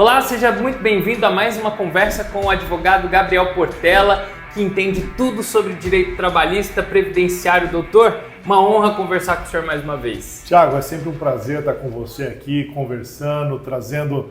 Olá, seja muito bem-vindo a mais uma conversa com o advogado Gabriel Portela, que entende tudo sobre direito trabalhista, previdenciário. Doutor, uma honra conversar com o senhor mais uma vez. Tiago, é sempre um prazer estar com você aqui, conversando, trazendo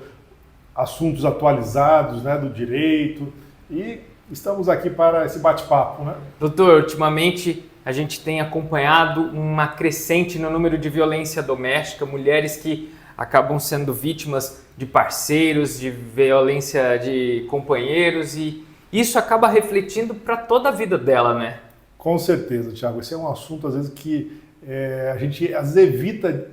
assuntos atualizados, do direito, e estamos aqui para esse bate-papo, Doutor, ultimamente a gente tem acompanhado uma crescente no número de violência doméstica, mulheres que acabam sendo vítimas de parceiros, de violência de companheiros, e isso acaba refletindo para toda a vida dela, né? Com certeza, Tiago. Esse é um assunto, às vezes, que a gente às vezes evita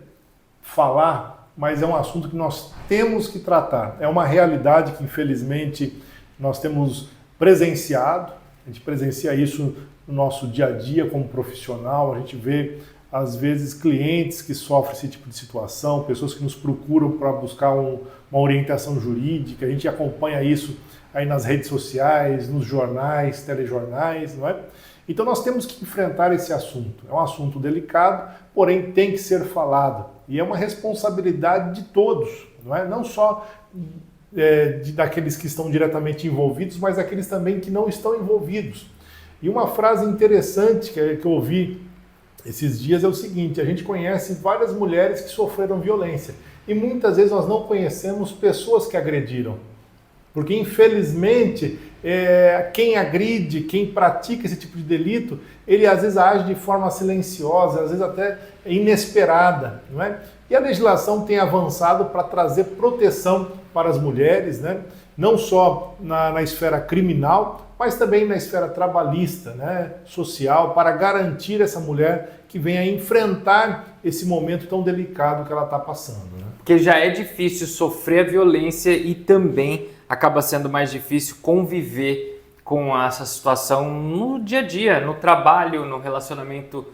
falar, mas é um assunto que nós temos que tratar. É uma realidade que, infelizmente, nós temos presenciado. A gente presencia isso no nosso dia a dia como profissional. A gente vê, às vezes, clientes que sofrem esse tipo de situação, pessoas que nos procuram para buscar uma orientação jurídica. A gente acompanha isso aí nas redes sociais, nos jornais, telejornais, não é? Então nós temos que enfrentar esse assunto. É um assunto delicado, porém tem que ser falado. E é uma responsabilidade de todos, não é? Não só daqueles que estão diretamente envolvidos, mas daqueles também que não estão envolvidos. E uma frase interessante que eu ouvi esses dias é o seguinte: a gente conhece várias mulheres que sofreram violência e muitas vezes nós não conhecemos pessoas que agrediram. Porque, infelizmente, quem agride, quem pratica esse tipo de delito, ele às vezes age de forma silenciosa, às vezes até inesperada, não é? E a legislação tem avançado para trazer proteção para as mulheres, né? Não só na esfera criminal, mas também na esfera trabalhista, né? Social, para garantir essa mulher que venha enfrentar esse momento tão delicado que ela está passando, né? Porque já é difícil sofrer a violência e também acaba sendo mais difícil conviver com essa situação no dia a dia, no trabalho, no relacionamento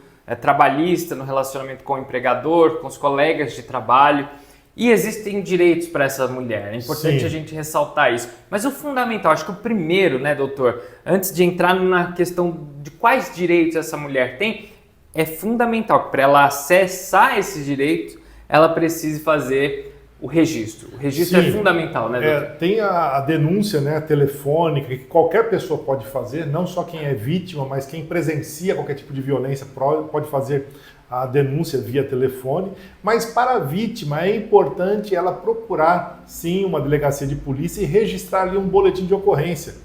trabalhista, no relacionamento com o empregador, com os colegas de trabalho. E existem direitos para essa mulher, é importante Sim. A gente ressaltar isso. Mas o fundamental, acho que o primeiro, doutor, antes de entrar na questão de quais direitos essa mulher tem, é fundamental que para ela acessar esses direitos, ela precise fazer o registro. O registro Sim. é fundamental, doutor? Tem a denúncia, telefônica, que qualquer pessoa pode fazer, não só quem é vítima, mas quem presencia qualquer tipo de violência pode fazer a denúncia via telefone. Mas para a vítima é importante ela procurar, sim, uma delegacia de polícia e registrar ali um boletim de ocorrência,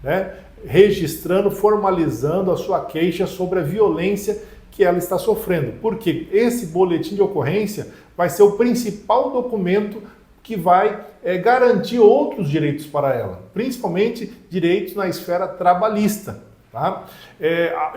né? Registrando, formalizando a sua queixa sobre a violência que ela está sofrendo. Porque esse boletim de ocorrência vai ser o principal documento que vai garantir outros direitos para ela, principalmente direitos na esfera trabalhista. Tá?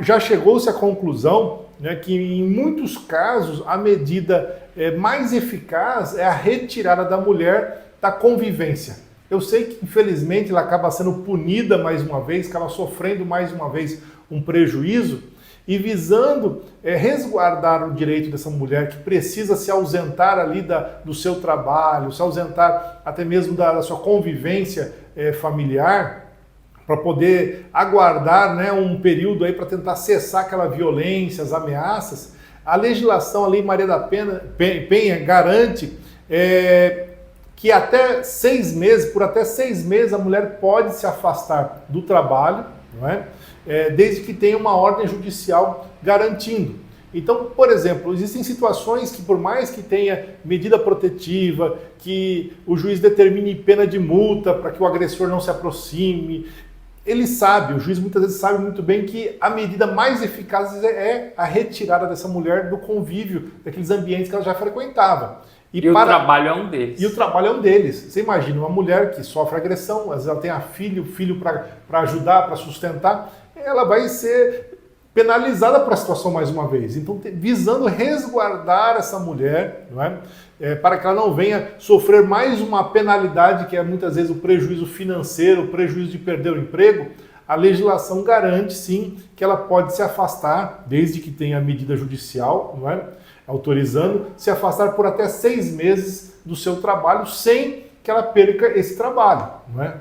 Já chegou-se à conclusão, que em muitos casos a medida mais eficaz é a retirada da mulher da convivência. Eu sei que infelizmente ela acaba sendo punida mais uma vez, acaba sofrendo mais uma vez um prejuízo, e visando resguardar o direito dessa mulher que precisa se ausentar ali do seu trabalho, se ausentar até mesmo da sua convivência familiar, para poder aguardar um período aí para tentar cessar aquela violência, as ameaças. A legislação, a Lei Maria da Penha garante que até 6 meses, por até 6 meses, a mulher pode se afastar do trabalho, não é? Desde que tenha uma ordem judicial garantindo. Então, por exemplo, existem situações que, por mais que tenha medida protetiva, que o juiz determine pena de multa para que o agressor não se aproxime, o juiz muitas vezes sabe muito bem que a medida mais eficaz é a retirada dessa mulher do convívio, daqueles ambientes que ela já frequentava. O trabalho é um deles. E o trabalho é um deles. Você imagina uma mulher que sofre agressão, às vezes ela tem o filho para ajudar, para sustentar, ela vai ser penalizada por a situação mais uma vez. Então, visando resguardar essa mulher, não é? Para que ela não venha sofrer mais uma penalidade, que é muitas vezes o prejuízo financeiro, o prejuízo de perder o emprego, a legislação garante sim que ela pode se afastar, desde que tenha medida judicial, não é? Autorizando, se afastar por até 6 meses do seu trabalho, sem que ela perca esse trabalho, não é?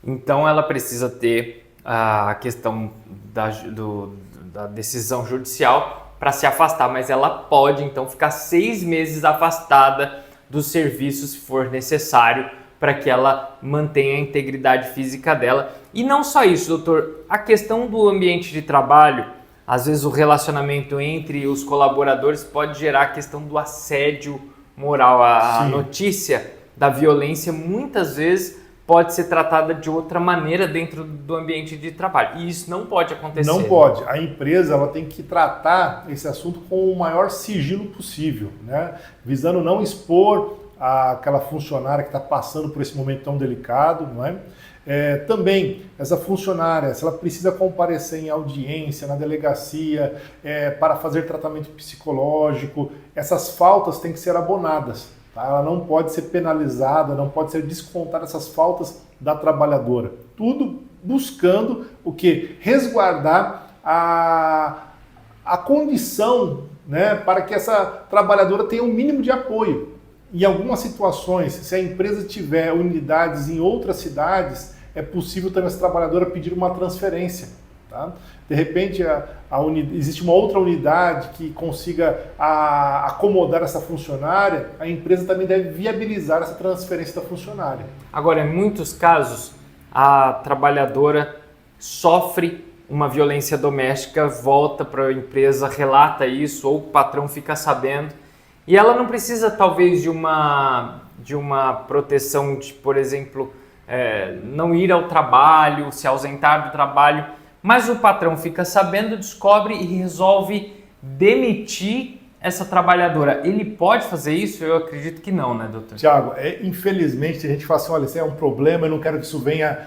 Então ela precisa ter a questão da decisão judicial para se afastar, mas ela pode então ficar 6 meses afastada dos serviços se for necessário para que ela mantenha a integridade física dela. E não só isso, doutor, a questão do ambiente de trabalho, às vezes o relacionamento entre os colaboradores pode gerar a questão do assédio moral. A notícia da violência muitas vezes pode ser tratada de outra maneira dentro do ambiente de trabalho. E isso não pode acontecer. Não pode. A empresa ela tem que tratar esse assunto com o maior sigilo possível, né? Visando não expor aquela funcionária que está passando por esse momento tão delicado, não é? Também, essa funcionária, se ela precisa comparecer em audiência, na delegacia, para fazer tratamento psicológico, essas faltas têm que ser abonadas. Tá? Ela não pode ser penalizada, não pode ser descontada essas faltas da trabalhadora. Tudo buscando o quê? Resguardar a condição, né, para que essa trabalhadora tenha um mínimo de apoio. Em algumas situações, se a empresa tiver unidades em outras cidades, é possível também essa trabalhadora pedir uma transferência. Tá? De repente, existe uma outra unidade que consiga acomodar essa funcionária, a empresa também deve viabilizar essa transferência da funcionária. Agora, em muitos casos, a trabalhadora sofre uma violência doméstica, volta para a empresa, relata isso, ou o patrão fica sabendo, e ela não precisa, talvez, de uma proteção de, por exemplo, não ir ao trabalho, se ausentar do trabalho, mas o patrão fica sabendo, descobre e resolve demitir essa trabalhadora. Ele pode fazer isso? Eu acredito que não, né, doutor? Tiago, infelizmente a gente fala assim, olha, isso é um problema, eu não quero que isso venha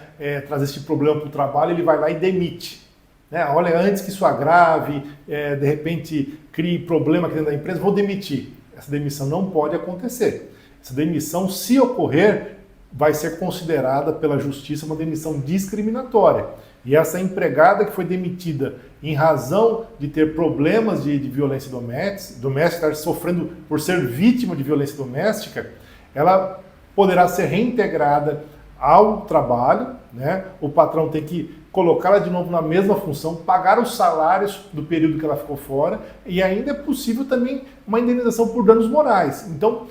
trazer esse problema para o trabalho, ele vai lá e demite. Né? Olha, antes que isso agrave, de repente crie problema aqui dentro da empresa, vou demitir. Essa demissão não pode acontecer. Essa demissão, se ocorrer, vai ser considerada pela justiça uma demissão discriminatória. E essa empregada que foi demitida em razão de ter problemas de violência doméstica, estar sofrendo por ser vítima de violência doméstica, ela poderá ser reintegrada ao trabalho, né? O patrão tem que colocá-la de novo na mesma função, pagar os salários do período que ela ficou fora e ainda é possível também uma indenização por danos morais. Então,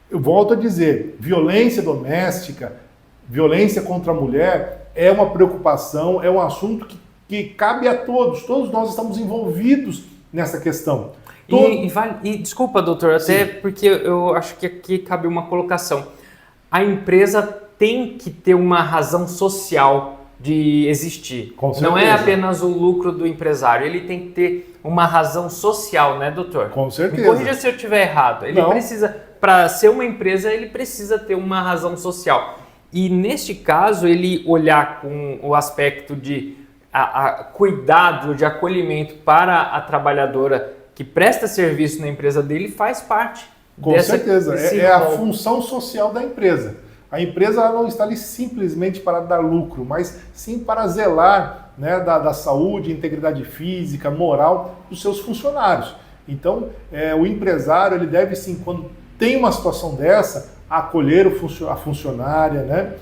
eu volto a dizer, violência doméstica, violência contra a mulher é uma preocupação, é um assunto que cabe a todos nós estamos envolvidos nessa questão. E desculpa, doutor, até porque eu acho que aqui cabe uma colocação. A empresa tem que ter uma razão social de existir. Com certeza. Não é apenas o lucro do empresário, ele tem que ter uma razão social, né, doutor? Com certeza. Me corrija se eu estiver errado. Ele precisa, para ser uma empresa, ele precisa ter uma razão social. E neste caso, ele olhar com o aspecto de cuidado, de acolhimento para a trabalhadora que presta serviço na empresa dele faz parte. Com certeza, é a função social da empresa. A empresa ela não está ali simplesmente para dar lucro, mas sim para zelar, né, da saúde, integridade física, moral dos seus funcionários. Então, o empresário ele deve sim, quando tem uma situação dessa, acolher a funcionária, né,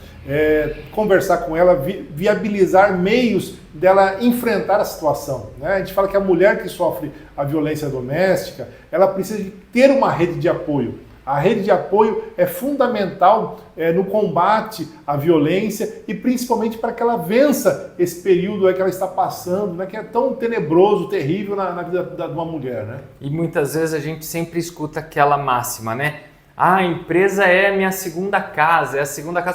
conversar com ela, viabilizar meios dela enfrentar a situação. Né? A gente fala que a mulher que sofre a violência doméstica, ela precisa de ter uma rede de apoio. A rede de apoio é fundamental no combate à violência e principalmente para que ela vença esse período que ela está passando, né, que é tão tenebroso, terrível na vida de uma mulher. Né? E muitas vezes a gente sempre escuta aquela máxima, né? A empresa é a minha segunda casa,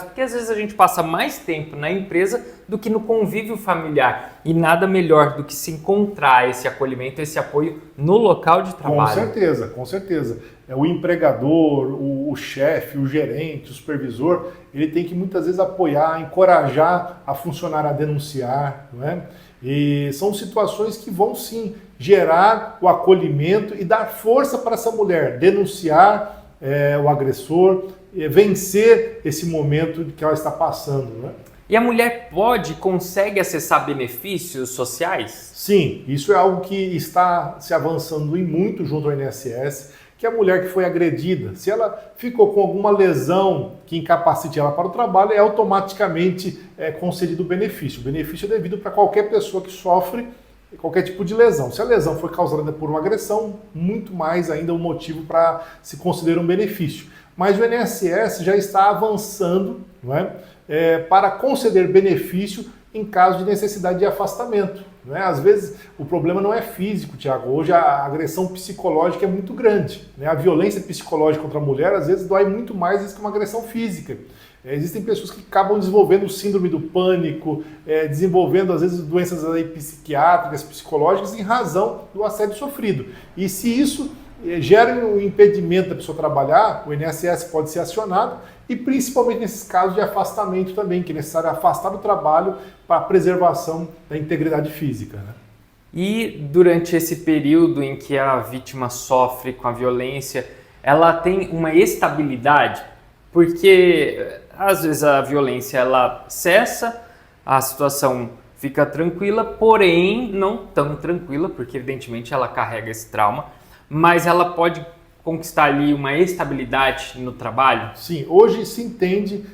porque às vezes a gente passa mais tempo na empresa do que no convívio familiar. E nada melhor do que se encontrar esse acolhimento, esse apoio no local de trabalho. Com certeza. O empregador, o chefe, o gerente, o supervisor, ele tem que muitas vezes apoiar, encorajar a funcionária a denunciar, não é? E são situações que vão sim gerar o acolhimento e dar força para essa mulher denunciar o agressor, vencer esse momento que ela está passando. Né? E a mulher consegue acessar benefícios sociais? Sim, isso é algo que está se avançando e muito junto ao INSS, que a mulher que foi agredida, se ela ficou com alguma lesão que incapacite ela para o trabalho, é automaticamente concedido o benefício. O benefício é devido para qualquer pessoa que sofre qualquer tipo de lesão. Se a lesão foi causada por uma agressão, muito mais ainda um motivo para se considerar um benefício. Mas o INSS já está avançando, não é? Para conceder benefício em caso de necessidade de afastamento. Não é? Às vezes o problema não é físico, Tiago. Hoje a agressão psicológica é muito grande. Né? A violência psicológica contra a mulher às vezes dói muito mais do que uma agressão física. Existem pessoas que acabam desenvolvendo síndrome do pânico, desenvolvendo às vezes doenças aí psiquiátricas, psicológicas em razão do assédio sofrido. E se isso gera um impedimento da pessoa trabalhar, o INSS pode ser acionado e principalmente nesses casos de afastamento também, que é necessário afastar do trabalho para a preservação da integridade física. Né? E durante esse período em que a vítima sofre com a violência, ela tem uma estabilidade? Porque às vezes a violência ela cessa, a situação fica tranquila, porém não tão tranquila, porque evidentemente ela carrega esse trauma, mas ela pode conquistar ali uma estabilidade no trabalho? Sim, hoje se entende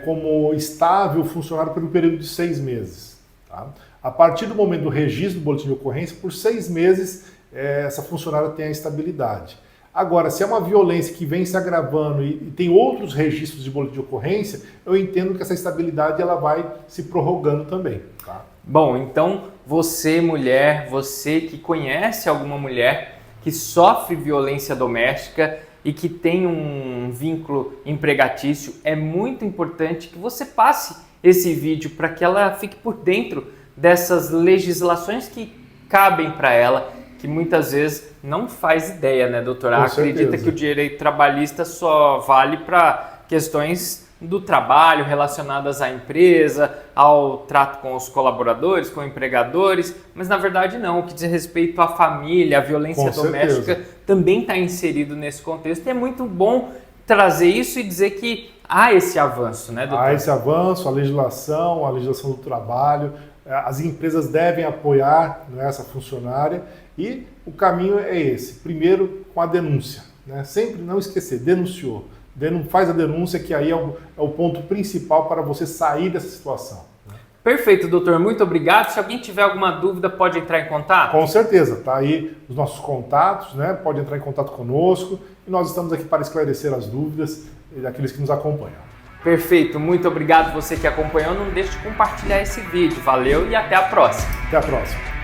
como estável o funcionário por um período de 6 meses. Tá? A partir do momento do registro do boletim de ocorrência, por 6 meses essa funcionária tem a estabilidade. Agora, se é uma violência que vem se agravando e tem outros registros de boletim de ocorrência, eu entendo que essa estabilidade ela vai se prorrogando também. Tá? Bom, então você mulher, você que conhece alguma mulher que sofre violência doméstica e que tem um vínculo empregatício, é muito importante que você passe esse vídeo para que ela fique por dentro dessas legislações que cabem para ela, que muitas vezes não faz ideia, né, doutora? Acredita que o direito trabalhista só vale para questões do trabalho relacionadas à empresa, ao trato com os colaboradores, com empregadores, mas na verdade não. O que diz respeito à família, à violência doméstica, também está inserido nesse contexto. E é muito bom trazer isso e dizer que há esse avanço, né, doutor? Há esse avanço, a legislação do trabalho, as empresas devem apoiar, né, essa funcionária e o caminho é esse. Primeiro, com a denúncia, né? Sempre não esquecer, denunciou. Faz a denúncia, que aí é o ponto principal para você sair dessa situação. Perfeito, doutor. Muito obrigado. Se alguém tiver alguma dúvida, pode entrar em contato? Com certeza. Tá aí os nossos contatos, né? Pode entrar em contato conosco e nós estamos aqui para esclarecer as dúvidas daqueles que nos acompanham. Perfeito. Muito obrigado você que acompanhou. Não deixe de compartilhar esse vídeo. Valeu e até a próxima. Até a próxima.